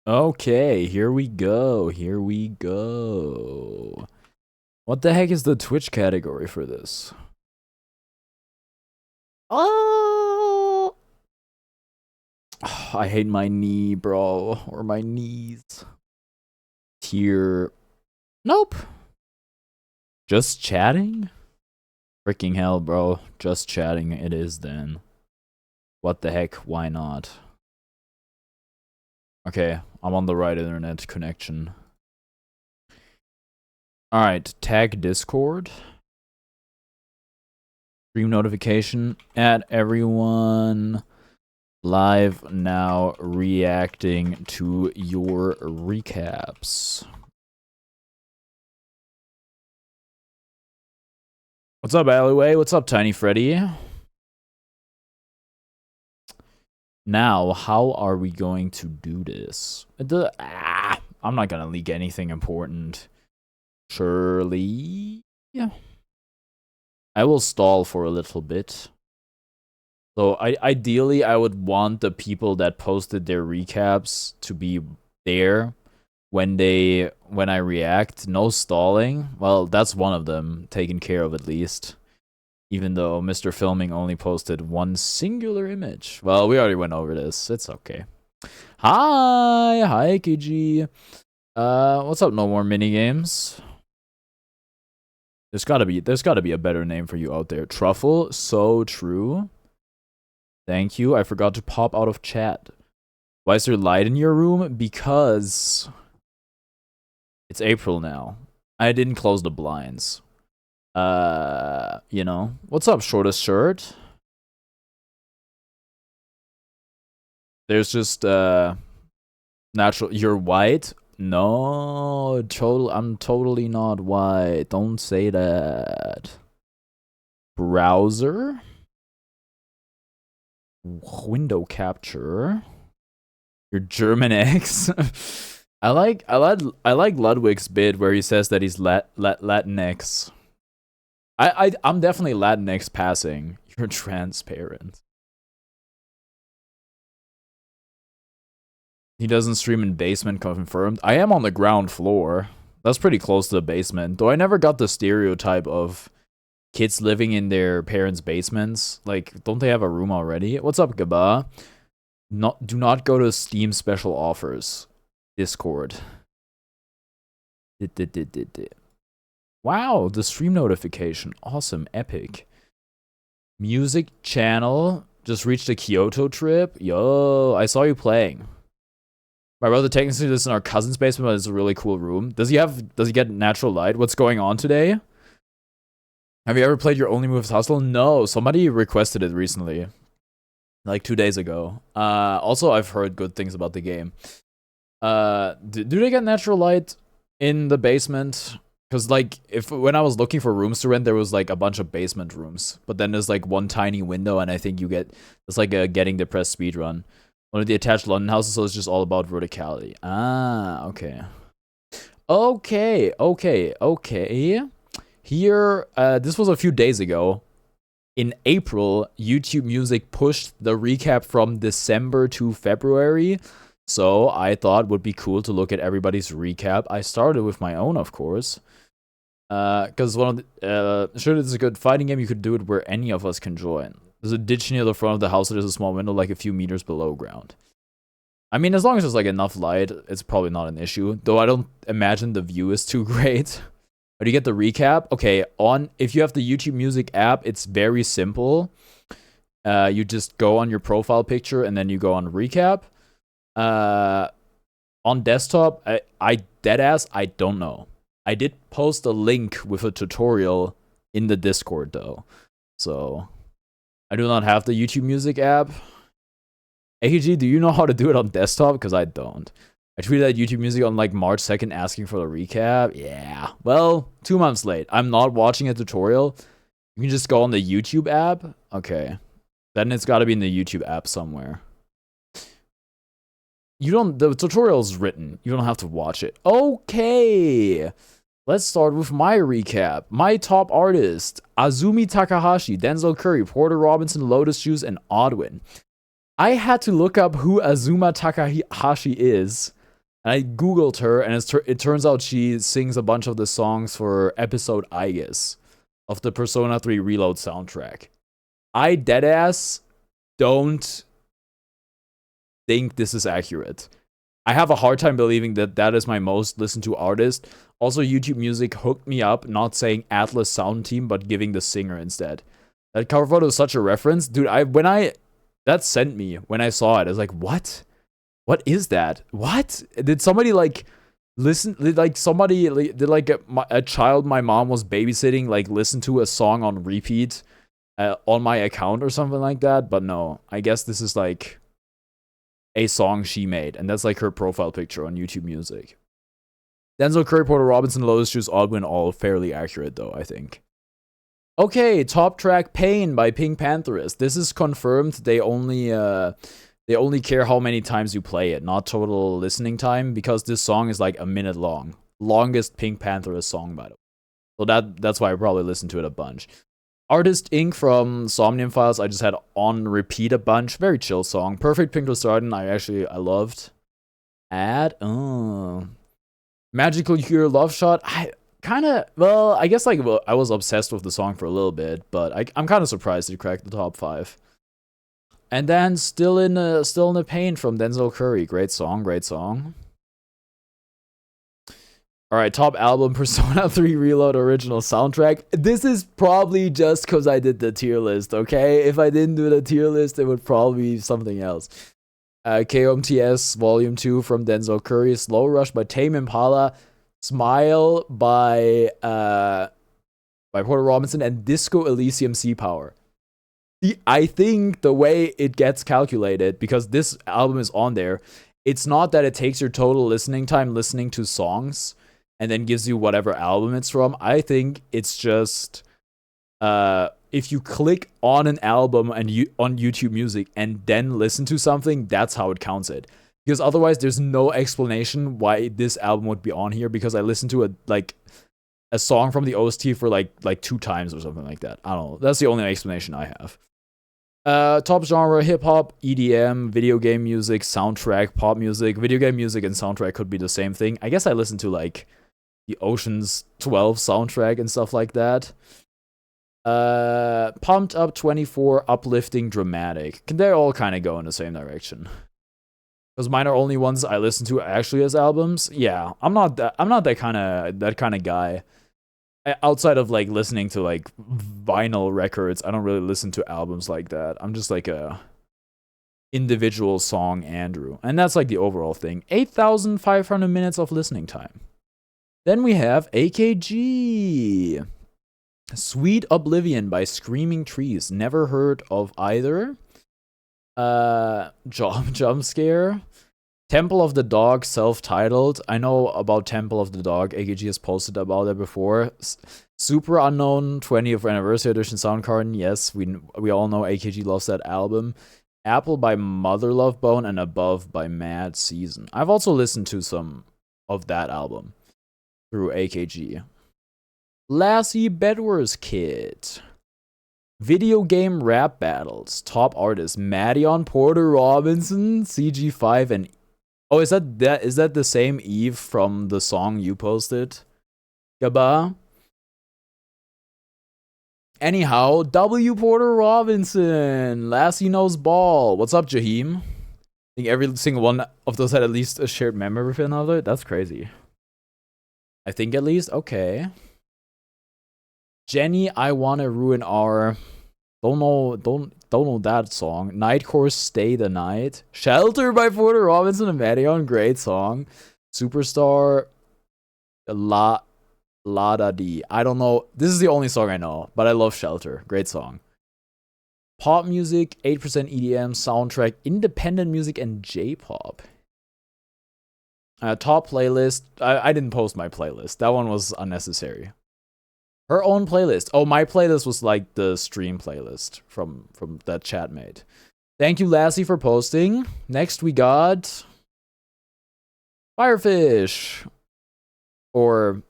Okay, here we go. Here we go. What the heck is the Twitch category for this? Oh, I hate my knee, bro. Or my knees. Tier. Nope. Just chatting? Freaking hell, bro. Just chatting it is then. What the heck? Why not? Okay, I'm on the right internet connection. Alright, tag Discord. Stream notification. Add everyone live now reacting to your recaps. What's up, Alleyway? What's up, Tiny Freddy? Now, how are we going to do this? I'm not gonna leak anything important. Surely. Yeah. I will stall for a little bit. So ideally, I would want the people that posted their recaps to be there when I react. No stalling. Well, that's one of them taken care of at least. Even though Mr. Filming only posted one singular image. Well, we already went over this. It's okay. Hi, KG. What's up? No more mini games. There's gotta be a better name for you out there. Truffle, so true. Thank you. I forgot to pop out of chat. Why is there light in your room? Because it's April now. I didn't close the blinds. You know. What's up, shortest shirt? There's just natural. You're white? No, I'm totally not white. Don't say that. Browser? Window capture. Your German X? I like Ludwig's bit where he says that he's Latinx. I'm definitely Latinx passing. You're transparent. He doesn't stream in basement, confirmed. I am on the ground floor. That's pretty close to the basement. Though I never got the stereotype of kids living in their parents' basements. Like, don't they have a room already? What's up, Gaba? Do not go to Steam special offers. Discord. Wow, the stream notification. Awesome, epic. Music channel. Just reached a Kyoto trip. Yo, I saw you playing. My brother technically lives in our cousin's basement, but it's a really cool room. Does he get natural light? What's going on today? Have you ever played Your Only Move is Hustle? No, somebody requested it recently. Like 2 days ago. Also, I've heard good things about the game. Do they get natural light in the basement? Because, like, when I was looking for rooms to rent, there was, like, a bunch of basement rooms. But then there's, like, one tiny window, and I think it's like a Getting Depressed speedrun. One of the attached London houses, so it's just all about verticality. Ah, okay. Okay. Here, this was a few days ago. In April, YouTube Music pushed the recap from December to February. So I thought it would be cool to look at everybody's recap. I started with my own, of course. Because sure, it's a good fighting game. You could do it where any of us can join. There's a ditch near the front of the house. There's a small window like a few meters below ground. I mean, as long as there's like enough light, it's probably not an issue. Though I don't imagine the view is too great. But you get the recap. Okay, if you have the YouTube Music app, it's very simple. You just go on your profile picture and then you go on recap. On desktop, I deadass, I don't know. I did post a link with a tutorial in the Discord though. So I do not have the YouTube Music app. AKG, do you know how to do it on desktop? Because I don't. I tweeted at YouTube Music on like March 2nd asking for the recap. Yeah. Well, 2 months late. I'm not watching a tutorial. You can just go on the YouTube app. Okay. Then it's got to be in the YouTube app somewhere. The tutorial's written. You don't have to watch it. Okay. Let's start with my recap. My top artist, Azumi Takahashi, Denzel Curry, Porter Robinson, Lotus Juice, and Odwin. I had to look up who Azuma Takahashi is And I googled her, and it turns out she sings a bunch of the songs for episode I guess of the Persona 3 Reload soundtrack. I deadass don't think this is accurate. I have a hard time believing that that is my most listened to artist. Also, YouTube Music hooked me up, not saying Atlas Sound Team, but giving the singer instead. That cover photo is such a reference, dude. That sent me when I saw it. I was like, what? What is that? What? Did somebody like listen? Did somebody did a child my mom was babysitting like listen to a song on repeat on my account or something like that? But no, I guess this is like a song she made, and that's like her profile picture on YouTube Music. Denzel Curry, Porter Robinson, Lotus Juice, Aldwin, all fairly accurate though, I think. Okay, top track Pain by Pink Pantherist. This is confirmed. They only care how many times you play it, not total listening time, because this song is like a minute long. Longest Pink Pantherist song, by the way. So that's why I probably listened to it a bunch. Artist Inc. from Somnium Files, I just had on repeat a bunch. Very chill song. Perfect Pink to Stardom, I loved. Magical Cure Love Shot, I guess I was obsessed with the song for a little bit, but I'm kind of surprised it cracked the top 5. And then Still in the Pain from Denzel Curry. Great song. Alright, top album, Persona 3 Reload original soundtrack. This is probably just because I did the tier list, okay? If I didn't do the tier list, it would probably be something else. KOMTS Volume 2 from Denzel Curry. Slow Rush by Tame Impala. Smile by Porter Robinson. And Disco Elysium Sea Power. I think the way it gets calculated, because this album is on there, it's not that it takes your total listening time listening to songs and then gives you whatever album it's from. I think it's just if you click on an album and on YouTube Music and then listen to something, that's how it counts it. Because otherwise, there's no explanation why this album would be on here, because I listened to a song from the OST for like 2 times or something like that. I don't know. That's the only explanation I have. Top genre, hip-hop, EDM, video game music, soundtrack, pop music. Video game music and soundtrack could be the same thing. I guess I listened to like the Ocean's 12 soundtrack and stuff like that. Pumped Up 24, uplifting, dramatic. They all kind of go in the same direction. Because mine are only ones I listen to actually as albums. Yeah, I'm not that kind of guy. Outside of like listening to like vinyl records, I don't really listen to albums like that. I'm just like a individual song Andrew. And that's like the overall thing. 8,500 minutes of listening time. Then we have AKG. Sweet Oblivion by Screaming Trees. Never heard of either. Jump Scare. Temple of the Dog, self-titled. I know about Temple of the Dog. AKG has posted about it before. Super Unknown 20th Anniversary Edition Soundcard. Yes, we all know AKG loves that album. Apple by Mother Love Bone and Above by Mad Season. I've also listened to some of that album through AKG. Lassie Bedwars Kid. Video game rap battles. Top artists: Maddion, Porter Robinson, CG5, and oh, is that the same Eve from the song you posted? Gaba? Anyhow, W. Porter Robinson. Lassie Knows Ball. What's up, Jaheim? I think every single one of those had at least a shared memory with another. That's crazy. I think at least. Okay. Jenny, I Wanna Ruin Our... Don't know that song. Night Course, Stay the Night. Shelter by Porter Robinson and Maddion. Great song. Superstar. La Da Dee. I don't know. This is the only song I know, but I love Shelter. Great song. Pop music, 8% EDM, soundtrack, independent music, and J-pop. Top playlist. I didn't post my playlist. That one was unnecessary. Her own playlist. Oh, my playlist was like the stream playlist from that chat made. Thank you, Lassie, for posting. Next, we got Firefish. Or,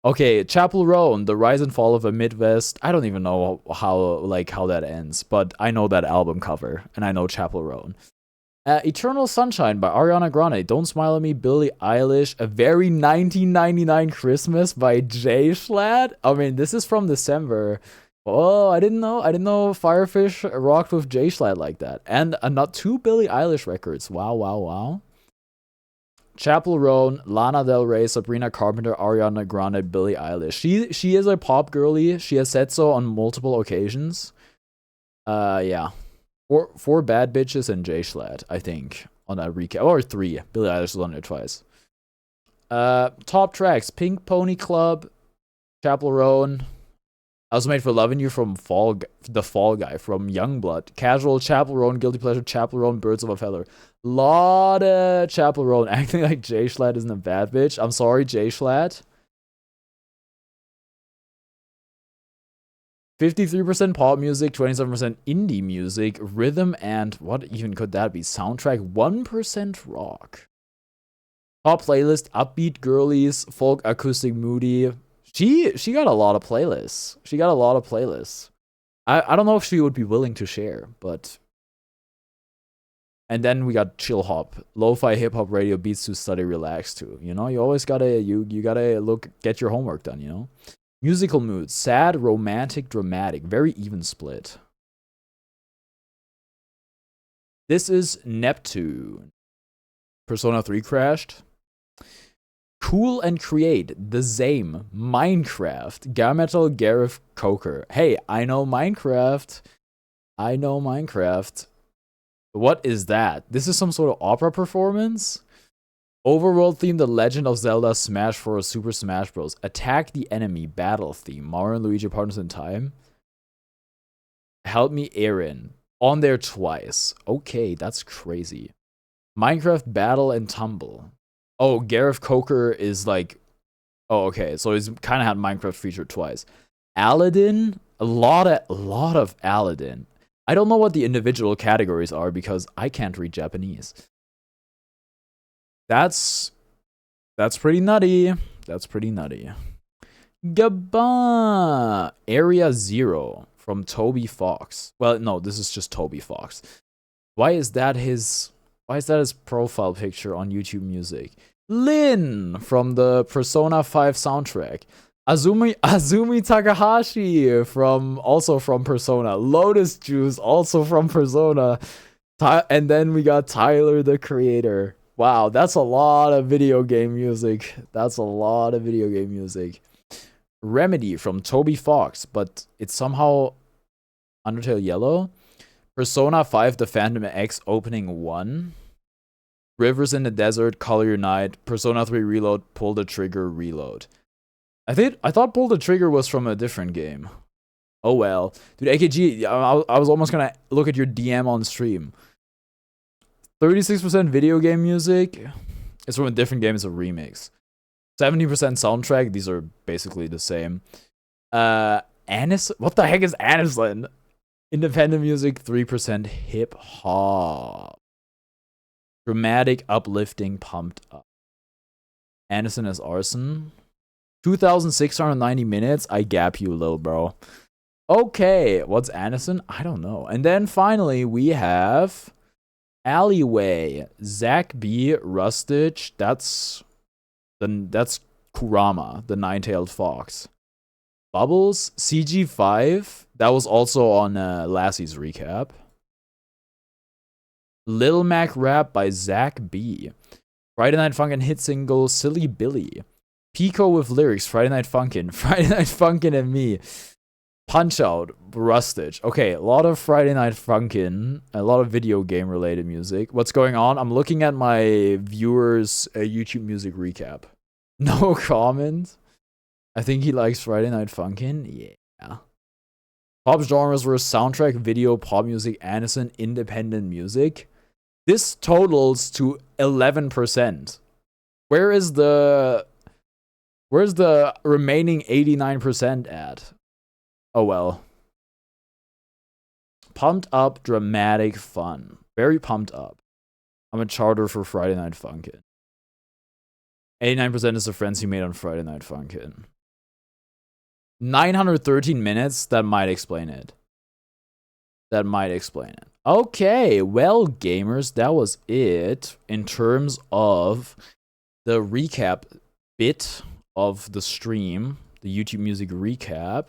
okay, Chapel Roan, The Rise and Fall of a Midwest. I don't even know how that ends, but I know that album cover, and I know Chapel Roan. Eternal Sunshine by Ariana Grande. Don't Smile at Me, Billie Eilish. A Very 1999 Christmas by Jay Schlatt. I mean, this is from December. Oh, I didn't know. I didn't know Firefish rocked with Jay Schlatt like that. And not 2 Billie Eilish records. Wow, wow, wow. Chapel Roan, Lana Del Rey, Sabrina Carpenter, Ariana Grande, Billie Eilish. She is a pop girly. She has said so on multiple occasions. Yeah. Four bad bitches and Jay Schlatt, I think, on that recap. Or 3. Billie Eilish was on there twice. Top tracks: Pink Pony Club, Chapel Roan. I Was Made for Loving You from the Fall Guy from Youngblood. Casual, Chapel Roan, Guilty Pleasure, Chapel Roan, Birds of a Feather. Lot of Chapel Roan. Acting like Jay Schlatt isn't a bad bitch. I'm sorry, Jay Schlatt. 53% pop music, 27% indie music, rhythm, and what even could that be? Soundtrack, 1% rock. Top playlist: upbeat girlies, folk, acoustic, moody. She got a lot of playlists. She got a lot of playlists. I don't know if she would be willing to share, but. And then we got chill hop, lo-fi hip hop radio, beats to study, relax to. You know, you always gotta you gotta get your homework done. You know. Musical moods: sad, romantic, dramatic. Very even split. This is Neptune. Persona 3 crashed. Cool and Create, The Same, Minecraft, Gametal, Gareth Coker. Hey, I know Minecraft. I know Minecraft. What is that? This is some sort of opera performance? Overworld theme, The Legend of Zelda, Smash 4, Super Smash Bros. Attack the Enemy, Battle theme, Mario and Luigi Partners in Time. Help Me Aaron, on there twice. Okay, that's crazy. Minecraft Battle and Tumble. Oh, Gareth Coker is like... Oh, okay, so he's kind of had Minecraft featured twice. Aladdin, a lot of Aladdin. I don't know what the individual categories are because I can't read Japanese. That's pretty nutty. That's pretty nutty. Gabba! Area Zero from Toby Fox. Well, no, this is just Toby Fox. Why is that his profile picture on YouTube Music? Lin from the Persona 5 soundtrack. Azumi Takahashi also from Persona. Lotus Juice also from Persona. And then we got Tyler the Creator. Wow, that's a lot of video game music. That's a lot of video game music. Remedy from Toby Fox, but it's somehow Undertale Yellow. Persona 5 The Phantom X Opening 1. Rivers in the Desert, Color Your Night, Persona 3 Reload, Pull the Trigger, Reload. I thought Pull the Trigger was from a different game. Oh well. Dude, AKG, I was almost gonna look at your DM on stream. 36% video game music. It's from a different game, it's a remix. 70% soundtrack, these are basically the same. Anis, what the heck is Anisland? Independent music, 3% hip hop. Dramatic, uplifting, pumped up. Anderson as Arson. 2,690 minutes. I gap you, little bro. Okay, what's Anderson? I don't know. And then finally, we have Alleyway. Zach B. Rustich. That's Kurama, the nine-tailed fox. Bubbles. CG5. That was also on Lassie's recap. Lil Mac Rap by Zach B. Friday Night Funkin' hit single Silly Billy. Pico with lyrics, Friday Night Funkin'. Friday Night Funkin' and Me. Punch Out, Rustage. Okay, a lot of Friday Night Funkin', a lot of video game related music. What's going on? I'm looking at my viewers' YouTube music recap. No comment. I think he likes Friday Night Funkin'. Yeah. Pop genres were soundtrack, video, pop music, Anderson, independent music. This totals to 11%. Where's the remaining 89% at? Oh well. Pumped up, dramatic, fun. Very pumped up. I'm a charter for Friday Night Funkin'. 89% is the friends you made on Friday Night Funkin'. 913 minutes, that might explain it. That might explain it. Okay, well, gamers, that was it in terms of the recap bit of the stream, the YouTube Music recap.